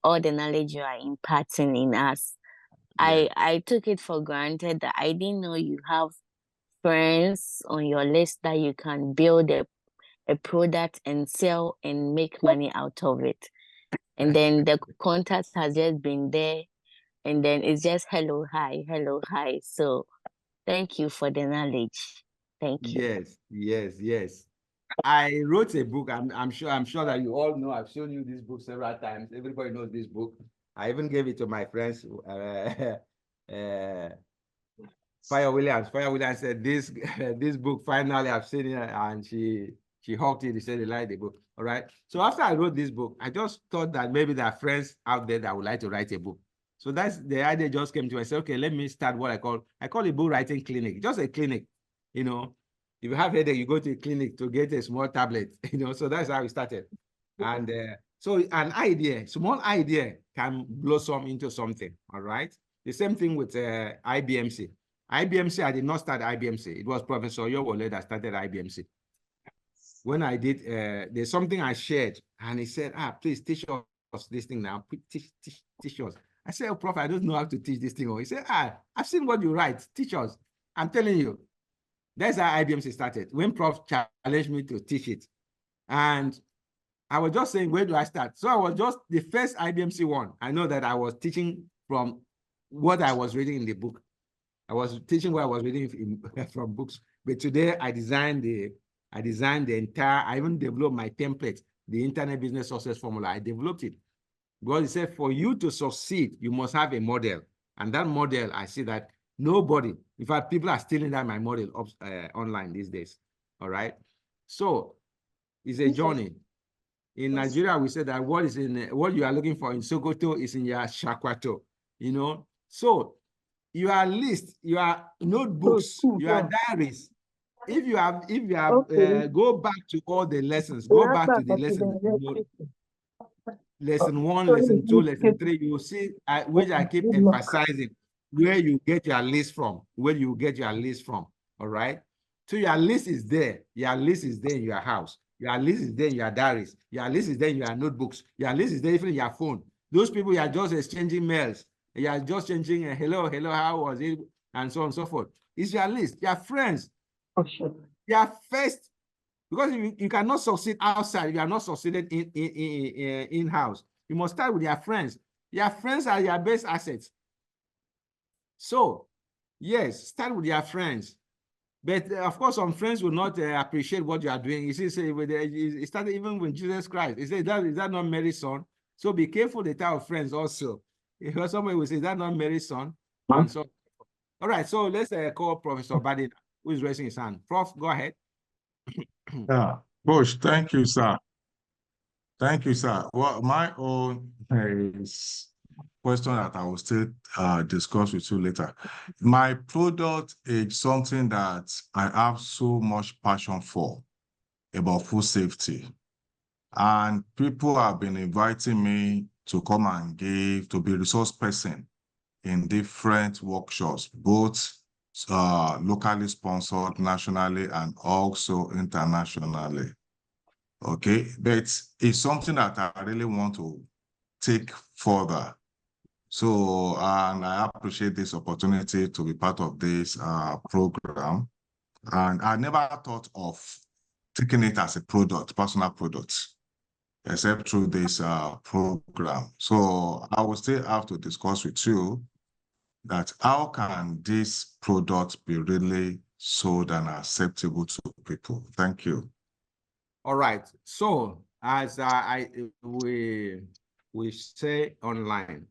all the knowledge you are imparting in us. Yes. I took it for granted that I didn't know you have friends on your list that you can build a product and sell and make money out of it. And then the contact has just been there, and then it's just hello, hi. So thank you for the knowledge. Thank you. Yes, yes, yes. I wrote a book. I'm sure that you all know. I've shown you this book several times. Everybody knows this book. I even gave it to my friends. Fire Williams. Fire Williams said this this book finally I've seen it, and she hugged it. She said they like the book. All right. So after I wrote this book, I just thought that maybe there are friends out there that would like to write a book. So that's the idea. Just came to me. I said, okay, let me start what I call a book writing clinic. Just a clinic, you know. If you have headache, you go to a clinic to get a small tablet, you know. So that's how we started. And so an idea, small idea can blossom into something. All right. The same thing with iBMC. iBMC, I did not start iBMC. It was Professor Yowole that started iBMC. When I did, there's something I shared, and he said, please teach us this thing now. Teach us. I said, oh, Prof, I don't know how to teach this thing. He said, I've seen what you write. Teach us. I'm telling you. That's how iBMC started. When Prof challenged me to teach it. And I was just saying, where do I start? So I was just the first iBMC one. I know that I was teaching from what I was reading in the book. I was teaching what I was reading from books. But today I designed the entire, I even developed my template, the Internet Business Success Formula. I developed it. Because he said, for you to succeed, you must have a model. And that model, I see that nobody, in fact, people are stealing that my model online these days. All right. So it's a journey. In Nigeria, we say that what you are looking for in Sokoto is in your Shakwato, you know. So your list, your notebooks, your diaries. If you have, go back to all the lessons, go back to the lessons. Lesson 1, lesson 2, lesson 3, you will see which I keep emphasizing where you get your list from, all right? So your list is there. Your list is there in your house. Your list is there in your diaries. Your list is there in your notebooks. Your list is there even in your phone. Those people, you are just exchanging mails. You are just changing, hello, how was it? And so on and so forth. It's your list. Your friends. Your first. Because you cannot succeed outside, you are not succeeded in-house. You must start with your friends. Your friends are your best assets. So, yes, start with your friends. But of course, some friends will not appreciate what you are doing. You see, it started even with Jesus Christ. He said, is that not Mary's son? So be careful the type of friends also. If somebody will say, is that not Mary's son? And so, all right, so let's call Professor Badina, who is raising his hand. Prof, go ahead. Yeah, Coach, thank you, sir. Thank you, sir. Well, my own is question that I will still discuss with you later. My product is something that I have so much passion for, about food safety. And people have been inviting me to come and to be resource person in different workshops, both locally sponsored, nationally, and also internationally. Okay, but it's something that I really want to take further. So, and I appreciate this opportunity to be part of this program. And I never thought of taking it as a product, personal product, except through this program. So I will still have to discuss with you that how can this product be really sold and acceptable to people? Thank you. All right. So as we say online,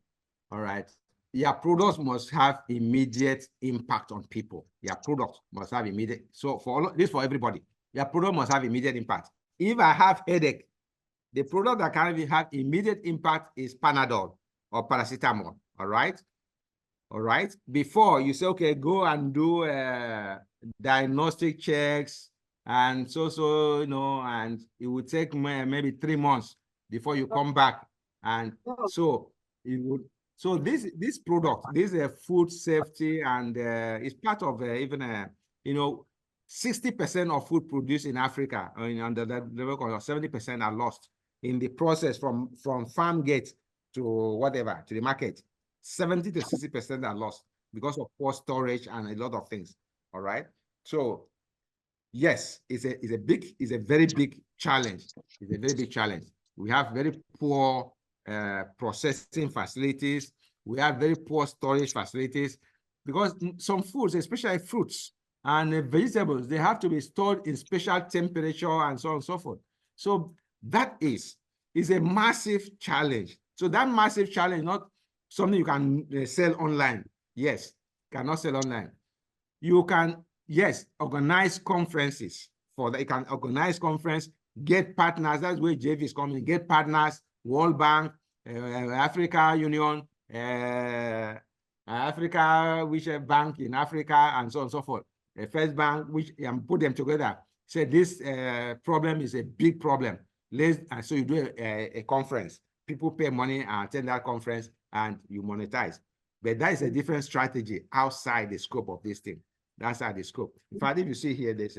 all right, your products must have immediate impact on people. Your product must have immediate. So for for everybody, your product must have immediate impact. If I have headache, the product that can have immediate impact is Panadol or paracetamol. All right. All right. Before you say, okay, go and do diagnostic checks. And you know, and it would take maybe 3 months before you come back. And so it would, so this product, this is a food safety, and it's part of even you know, 60% of food produced in Africa, or in under that level, 70% are lost in the process from farm gate to whatever, to the market. 70 to 60% are lost because of poor storage and a lot of things. All right. So yes, it's a very big challenge. It's a very big challenge. We have very poor processing facilities. We have very poor storage facilities because some foods, especially fruits and vegetables, they have to be stored in special temperature and so on and so forth. So that is a massive challenge. So that massive challenge, not something you can sell online. Yes, cannot sell online. You can, yes, organize conferences for that. You can organize conference, get partners. That's where JV is coming. Get partners, World Bank, Africa Union, Africa, which bank in Africa, and so on and so forth. The First Bank, which put them together. Say this problem is a big problem. So you do a conference. People pay money and attend that conference, and you monetize. But that is a different strategy outside the scope of this thing. That's how the scope. In fact, if you see here, there's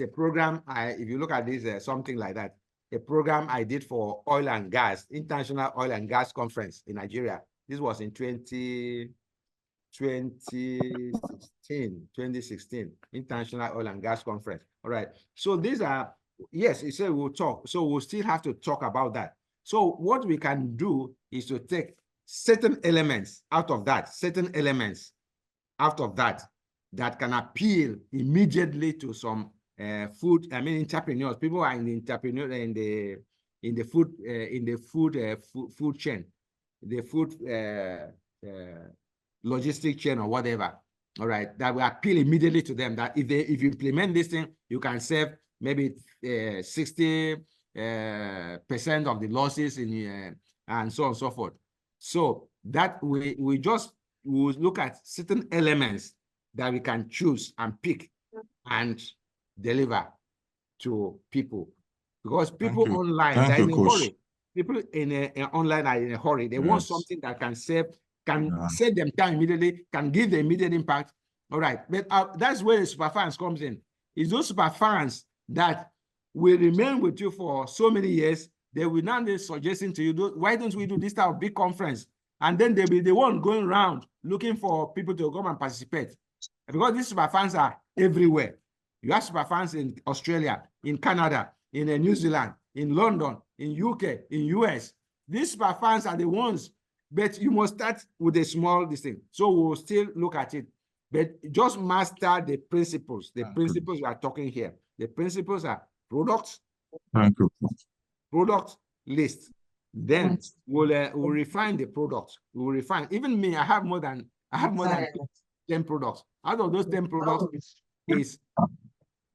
a program. If you look at this, something like that, a program I did for oil and gas, International Oil and Gas Conference in Nigeria. This was in 2016, International Oil and Gas Conference. All right. So these are, yes, it said we'll talk. So we'll still have to talk about that. So what we can do is to take certain elements out of that, that can appeal immediately to some entrepreneurs. People are in the entrepreneur in the food chain, the food logistic chain or whatever. All right, that will appeal immediately to them. That if you implement this thing, you can save maybe 60% of the losses in and so on and so forth. So that we will look at certain elements that we can choose and pick and deliver to people, because people online they're in a hurry. People online are in a hurry. They want something that can save them time immediately, can give the immediate impact. All right, but that's where the super fans comes in. It's those super fans that will remain with you for so many years. They will now be suggesting to you, why don't we do this type of big conference? And then they'll be the one going around looking for people to come and participate. Because these super fans are everywhere. You have super fans in Australia, in Canada, in New Zealand, in London, in UK, in US. These super fans are the ones, but you must start with a small thing. So we'll still look at it, but just master the principles. The principles we are talking here. The principles are products, product list. Then we'll refine the products. We'll refine. Even me, I have more than 10 products. Out of those 10 products,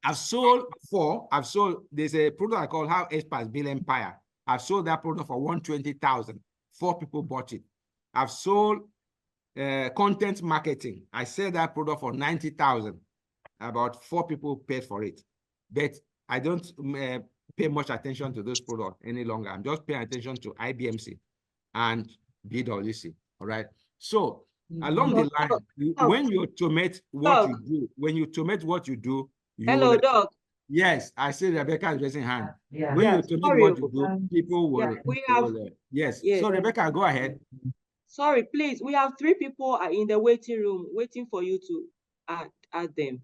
I've sold 4. There's a product I call How Experts Build Empire. I've sold that product for 120,000. 4 people bought it. I've sold content marketing. I sell that product for 90,000. About 4 people paid for it. But I don't pay much attention to those products any longer. I'm just paying attention to iBMC and BWC. All right. So along the line, when you automate what you do, Hello, Doc. Yes, I see Rebecca is raising hand. When you automate what you do, people will. Yes. So Rebecca, go ahead. Sorry, please. We have 3 people in the waiting room waiting for you to add them.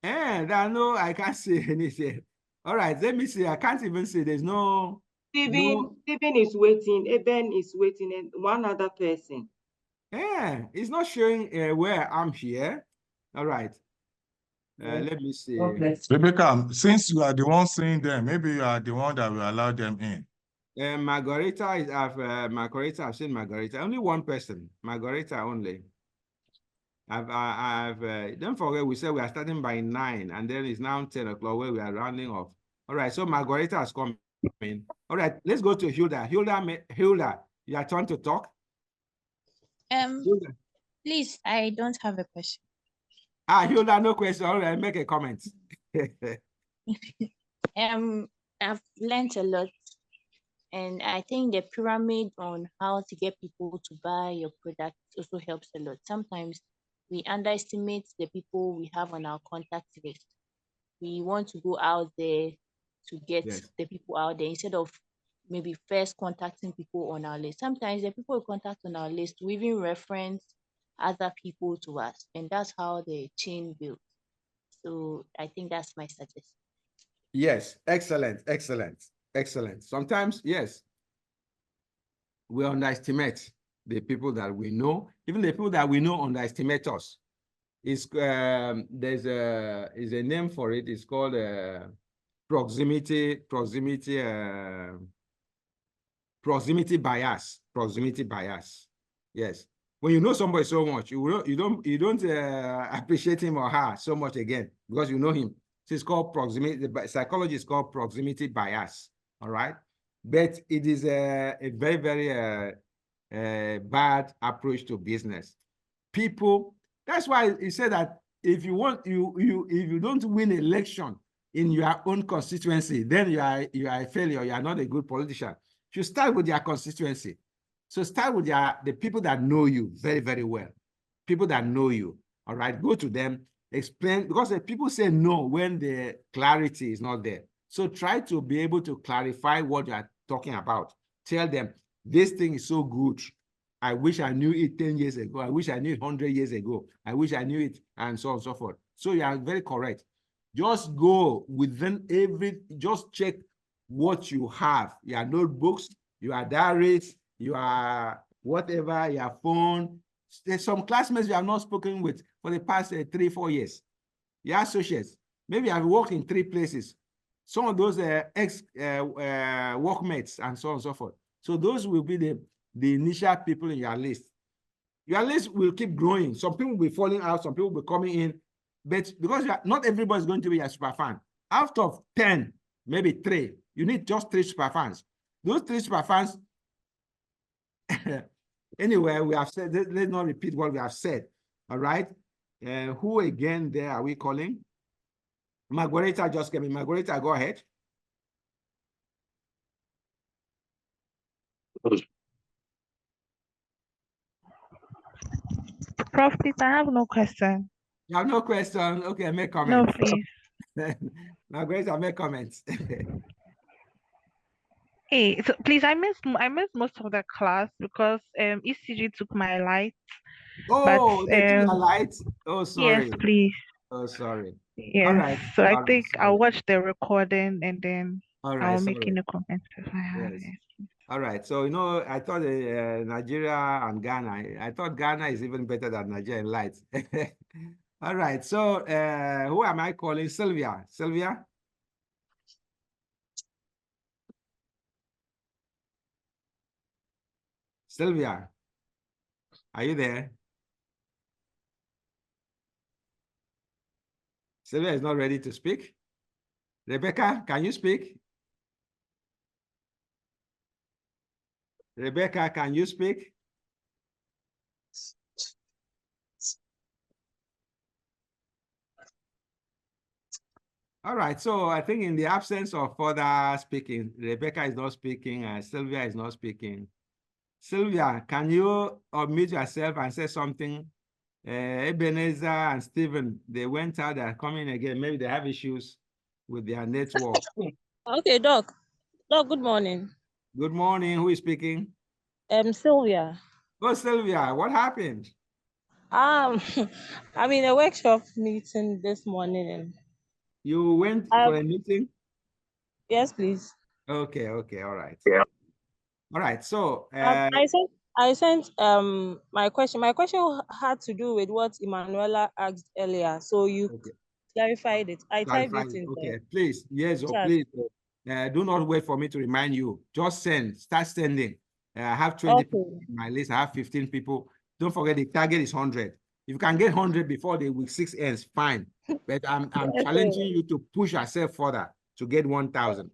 No, I can't see anything. All right, let me see. I can't even see. There's no. Stephen is waiting. Eben is waiting, and one other person. It's not showing where I'm here. All right. Let me see. Rebecca, since you are the one seeing them, maybe you are the one that will allow them in. Margarita I've seen Margarita. Only one person. Margarita only. Don't forget, we said we are starting by 9, and then it's now 10 o'clock where we are rounding off. All right, so Margarita has come in. All right, let's go to Hilda. Hilda, you are trying to talk. Hilda. Please, I don't have a question. Hilda, no question. All right, make a comment. I've learned a lot, and I think the pyramid on how to get people to buy your product also helps a lot. Sometimes we underestimate the people we have on our contact list. We want to go out there to get Yes. the people out there instead of maybe first contacting people on our list. Sometimes the people we contact on our list we even reference other people to us, and that's how the chain builds. So I think that's my suggestion. Yes, excellent, excellent, excellent. Sometimes, yes, we underestimate the people that we know. Even the people that we know underestimate us. There's a name for it. It's called proximity bias. Proximity bias. Yes. When you know somebody so much, you don't appreciate him or her so much again because you know him. So it's called proximity. The psychology is called proximity bias. All right, but it is a very, very bad approach to business. People. That's why he said that if you want if you don't win election in your own constituency, then you are a failure. You are not a good politician. You start with your constituency. So start with the people that know you very, very well. People that know you. All right. Go to them, explain, because people say no when the clarity is not there. So try to be able to clarify what you are talking about. Tell them this thing is so good. I wish I knew it 10 years ago. I wish I knew it 100 years ago. I wish I knew it, and so on and so forth. So you are very correct. Just go within just check what you have. Your notebooks, your diaries, your whatever, your phone. There's some classmates you have not spoken with for the past 3-4 years. Your associates. Maybe I've worked in 3 places. Some of those workmates and so on and so forth. So those will be the initial people in your list. Your list will keep growing. Some people will be falling out, some people will be coming in. But because not everybody is going to be a super fan. Out of 10, maybe 3, you need just 3 super fans. Those 3 super fans, anyway, we have said, let's not repeat what we have said. All right. Who again there are we calling? Margarita just came in. Margarita, go ahead. Prof, please, I have no question. You have no question? Okay, make No, comments. please. Margarita, make comments. Hey, so please, I missed most of the class because ECG took my light. Oh, But they took your lights? Oh, sorry. yes, please. Oh, sorry. Yes. All right. So I All right, think I'll sorry. watch the recording and then All right, I'll make sorry. any comments if I have Yes. it. All right. So, I thought Nigeria and Ghana, I thought Ghana is even better than Nigeria in lights. All right. So, who am I calling? Sylvia. Sylvia? Sylvia, are you there? Sylvia is not ready to speak. Rebecca, can you speak? Rebecca, can you speak? All right, so I think in the absence of further speaking, Rebecca is not speaking, Sylvia is not speaking. Sylvia, can you unmute yourself and say something? Ebenezer and Stephen, they went out, they're coming again. Maybe they have issues with their network. Okay, Doc. Doc, good morning. Good morning. Who is speaking? Sylvia. Oh, Sylvia, what happened? I'm in a workshop meeting this morning and you went for a meeting? Yes, please. Okay, all right. Yeah. All right. So I sent my question. My question had to do with what Emanuela asked earlier. So you clarified it. I typed it in okay, there. please. Yes, or please do not wait for me to remind you. Just start sending. I have 20 people in my list. I have 15 people. Don't forget the target is 100. If you can get 100 before the week 6 ends, fine. But I'm challenging you to push yourself further to get 1,000.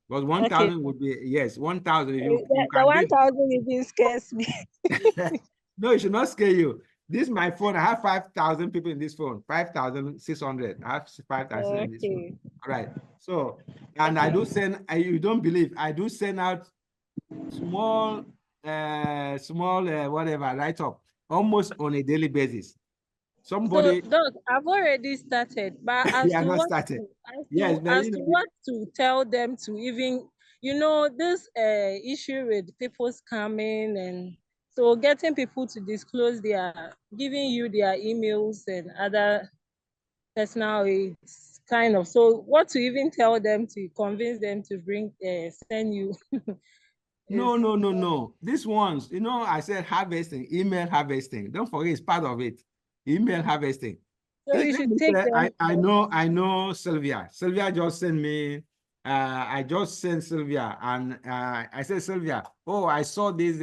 Because 1,000 would be, yes, 1,000. If you the can 1,000 even scares me. No, it should not scare you. This is my phone. I have 5,000 people in this phone. 5,600. I have 5,000 in this phone. All right. So, and I do send, you don't believe, I do send out small whatever, write up almost on a daily basis. Somebody. So, Doc, I've already started, but You are not started. Yes, but as to what to tell them to even, this issue with people scamming, and so getting people to disclose giving you their emails and other personal aids, kind of. So what to even tell them to convince them to send you? No. These ones, I said harvesting, email harvesting. Don't forget, it's part of it. Email harvesting. So you should take them. I know Sylvia. Sylvia just sent me. I just sent Sylvia, and I said, Sylvia, oh, I saw this.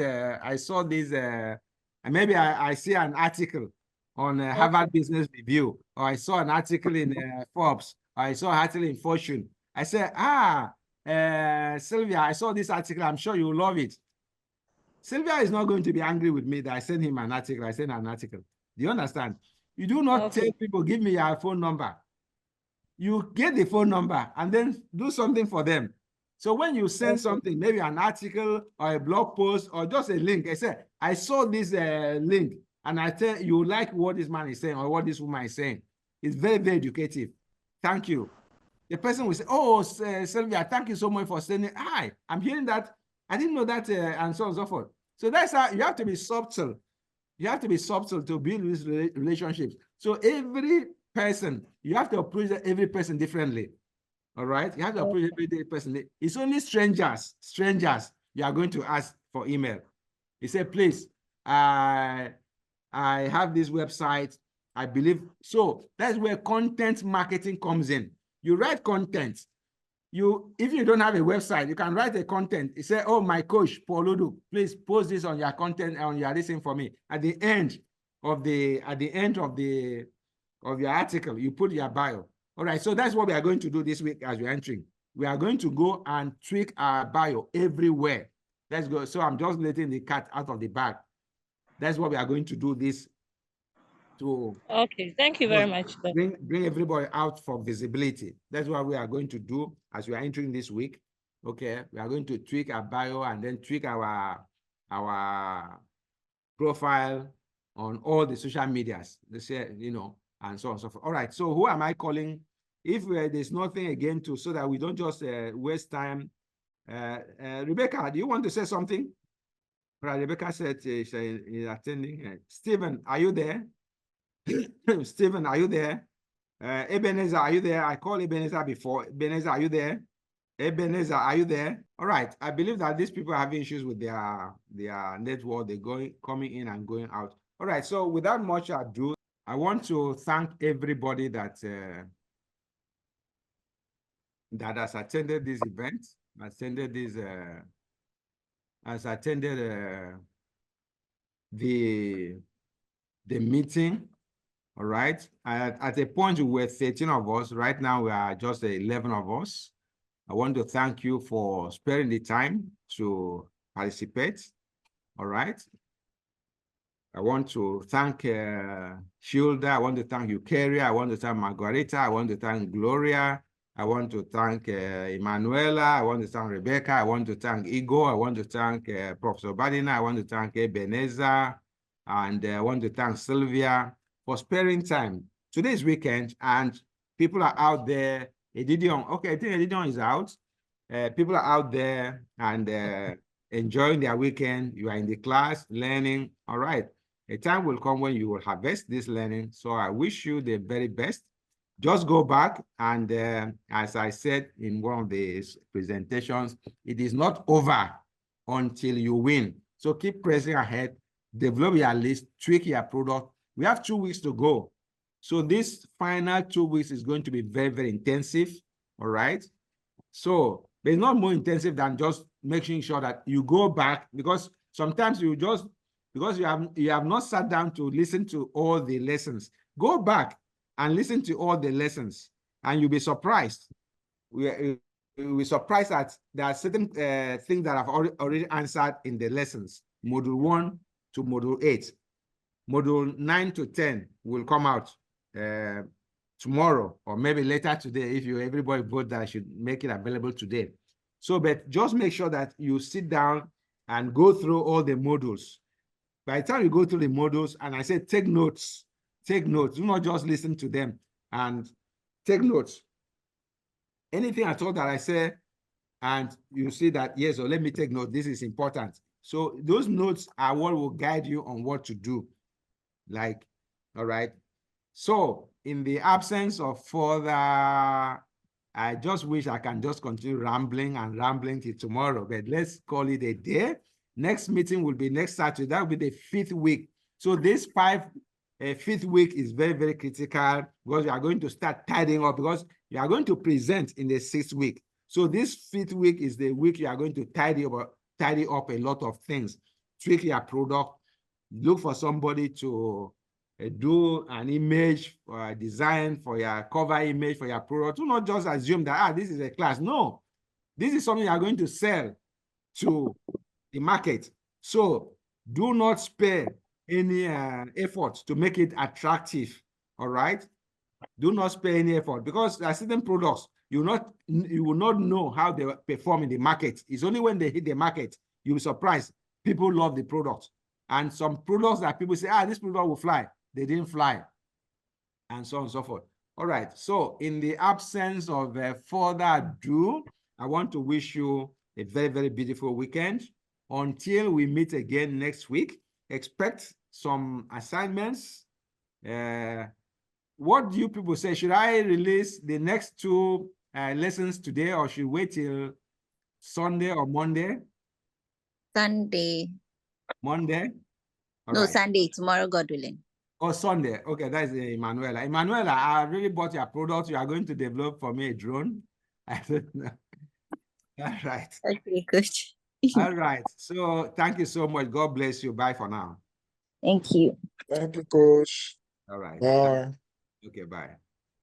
Maybe I see an article on Harvard Business Review, or I saw an article in Forbes, or I saw an article in Fortune. I said, Sylvia, I saw this article. I'm sure you'll love it. Sylvia is not going to be angry with me that I sent him an article. I sent an article. Do you understand? You do not tell people, give me your phone number. You get the phone number and then do something for them. So when you send something, maybe an article or a blog post or just a link, I say, I saw this link and I tell you like what this man is saying or what this woman is saying. It's very, very educative. Thank you. The person will say, oh, Sylvia, thank you so much for sending. Hi, I'm hearing that. I didn't know that, and so on and so forth. So that's how you have to be subtle. You have to be subtle to build these relationships. So every person, you have to approach every person differently. All right? You have to approach every person. It's only strangers you are going to ask for email. He said, please, I have this website. I believe. So that's where content marketing comes in. You write content. If you don't have a website, you can write a content. You say, oh, my coach, Paul Uduk, please post this on your content, on your listing for me. At the end of your article, you put your bio. All right, so that's what we are going to do this week as we're entering. We are going to go and tweak our bio everywhere. Let's go. So I'm just letting the cat out of the bag. That's what we are going to do this to. Okay, thank you very much. Bring everybody out for visibility. That's what we are going to do as we are entering this week. Okay, we are going to tweak our bio and then tweak our profile on all the social medias. They say, and so on and so forth. All right. So who am I calling? If there's nothing again so that we don't just waste time. Rebecca, do you want to say something? All right, Rebecca said she's attending. Stephen, are you there? Stephen, are you there? Ebenezer, are you there? I called Ebenezer before. Ebenezer, are you there? Ebenezer, are you there? All right. I believe that these people are having issues with their network. They're coming in and going out. All right. So without much ado, I want to thank everybody that has attended this event, has attended the meeting. All right. At a point, we were 13 of us. Right now, we are just 11 of us. I want to thank you for sparing the time to participate. All right. I want to thank Shilda. I want to thank Eukaria. I want to thank Margarita. I want to thank Gloria. I want to thank Emanuela. I want to thank Rebecca. I want to thank Igor. I want to thank Professor Badina. I want to thank Ebenezer. And I want to thank Sylvia for sparing time. Today's weekend, and people are out there. Edidion, okay, I think Edidion is out. People are out there and enjoying their weekend. You are in the class, learning. All right. A time will come when you will harvest this learning. So I wish you the very best. Just go back and, as I said in one of the presentations, it is not over until you win. So keep pressing ahead, develop your list, tweak your product. We have 2 weeks to go. So this final 2 weeks is going to be very, very intensive. All right. So it's not more intensive than just making sure that you go back, because sometimes because you have not sat down to listen to all the lessons. Go back and listen to all the lessons, and you'll be surprised. We'll be surprised that there are certain things that I've already answered in the lessons, module 1 to module 8. Module 9 to 10 will come out tomorrow, or maybe later today. If everybody vote that I should make it available today. So, but just make sure that you sit down and go through all the modules. By the time you go through the modules, and I say take notes Take notes. Do not just listen to them, and take notes. Anything at all that I say, and you see that, yes, or let me take note, this is important. So those notes are what will guide you on what to do. Like, all right. So in the absence of further, I just wish I can just continue rambling and rambling till tomorrow, but let's call it a day. Next meeting will be next Saturday. That will be the 5th week. So this 5th week is very, very critical, because you are going to start tidying up, because you are going to present in the 6th week. So this 5th week is the week you are going to tidy up a lot of things, tweak your product, look for somebody to do an image or a design for your cover image for your product. Do not just assume that, this is a class. No, this is something you are going to sell to the market. So do not spare any effort to make it attractive. All right. Do not spare any effort, because there are certain products you will not know how they perform in the market. It's only when they hit the market you'll be surprised. People love the product, and some products that people say, this product will fly, they didn't fly, and so on and so forth. All right. So in the absence of further ado, I want to wish you a very, very beautiful weekend. Until we meet again next week, expect some assignments. What do you people say? Should I release the next 2 lessons today, or should we wait till Sunday or Monday? Sunday. Monday? All No, right. Sunday, tomorrow, God willing. Oh, Sunday. Okay, that's Emanuela. Emanuela, I really bought your product. You are going to develop for me a drone. I don't know. All right. Okay, good. All right. So thank you so much. God bless you. Bye for now. Thank you. Thank you, Coach. All right. Bye. Okay, bye.